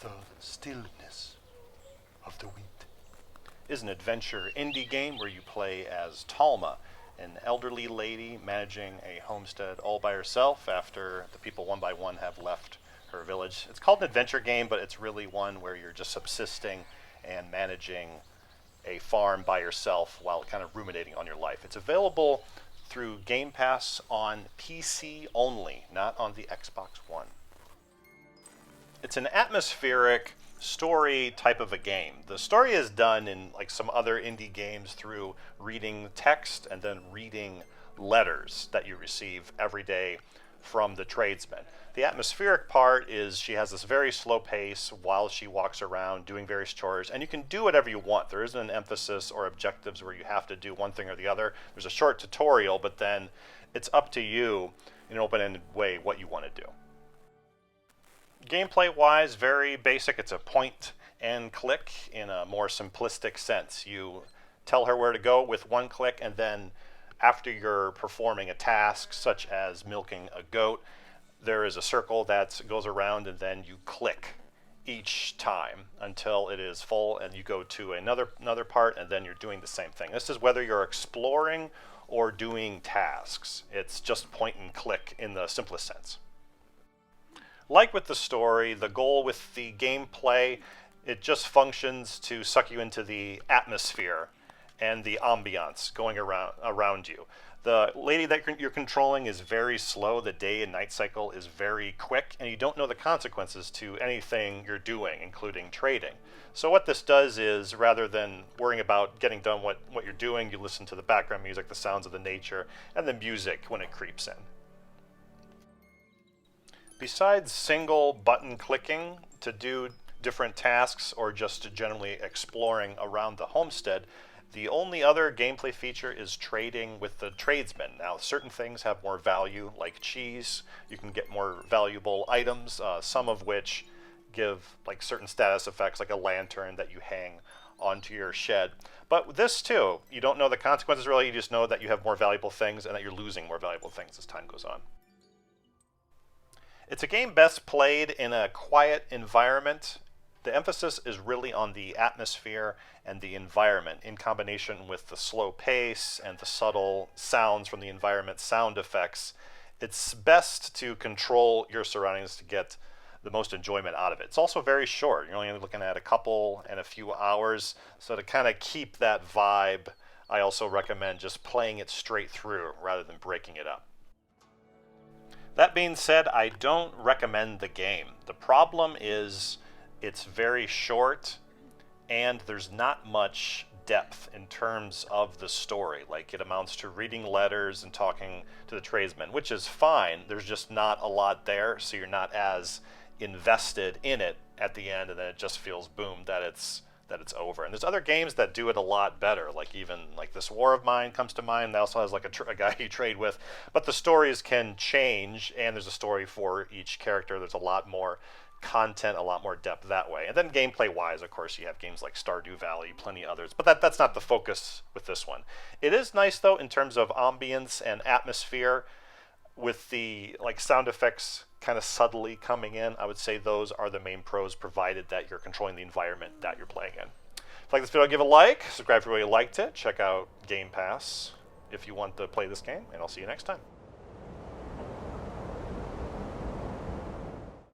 The Stillness of the Wheat is an adventure indie game where you play as Talma, an elderly lady managing a homestead all by herself after the people one by one have left her village. It's called an adventure game, but it's really one where you're just subsisting and managing a farm by yourself while kind of ruminating on your life. It's available through Game Pass on PC only, not on the Xbox One. It's an atmospheric story type of a game. The story is done in like some other indie games through reading text and then reading letters that you receive every day from the tradesmen. The atmospheric part is she has this very slow pace while she walks around doing various chores, and you can do whatever you want. There isn't an emphasis or objectives where you have to do one thing or the other. There's a short tutorial, but then it's up to you in an open-ended way what you want to do. Gameplay-wise, very basic. It's a point and click in a more simplistic sense. You tell her where to go with one click, and then after you're performing a task, such as milking a goat, there is a circle that goes around, and then you click each time until it is full, and you go to another part, and then you're doing the same thing. This is whether you're exploring or doing tasks. It's just point and click in the simplest sense. Like with the story, the goal with the gameplay, it just functions to suck you into the atmosphere and the ambiance going around you. The lady that you're controlling is very slow. The day and night cycle is very quick, and you don't know the consequences to anything you're doing, including trading. So what this does is, rather than worrying about getting done what you're doing, you listen to the background music, the sounds of the nature, and the music when it creeps in. Besides single button clicking to do different tasks or just generally exploring around the homestead, the only other gameplay feature is trading with the tradesmen. Now, certain things have more value, like cheese. You can get more valuable items, some of which give like certain status effects, like a lantern that you hang onto your shed. But this too, you don't know the consequences really, you just know that you have more valuable things and that you're losing more valuable things as time goes on. It's a game best played in a quiet environment. The emphasis is really on the atmosphere and the environment in combination with the slow pace and the subtle sounds from the environment, sound effects. It's best to control your surroundings to get the most enjoyment out of it. It's also very short. You're only looking at a couple and a few hours. So to kind of keep that vibe, I also recommend just playing it straight through rather than breaking it up. That being said, I don't recommend the game. The problem is it's very short and there's not much depth in terms of the story. Like, it amounts to reading letters and talking to the tradesmen, which is fine. There's just not a lot there, so you're not as invested in it at the end, and then it just feels boom that it's over. And there's other games that do it a lot better, like even like this War of Mine comes to mind. That also has like a guy you trade with, but the stories can change, and there's a story for each character. There's a lot more content, a lot more depth that way. And then gameplay wise, of course, you have games like Stardew Valley, plenty others, but that's not the focus with this one. It is nice though in terms of ambience and atmosphere, with the like sound effects kind of subtly coming in. I would say those are the main pros, provided that you're controlling the environment that you're playing in. If you like this video, give a like, subscribe if you really liked it, check out Game Pass if you want to play this game, and I'll see you next time.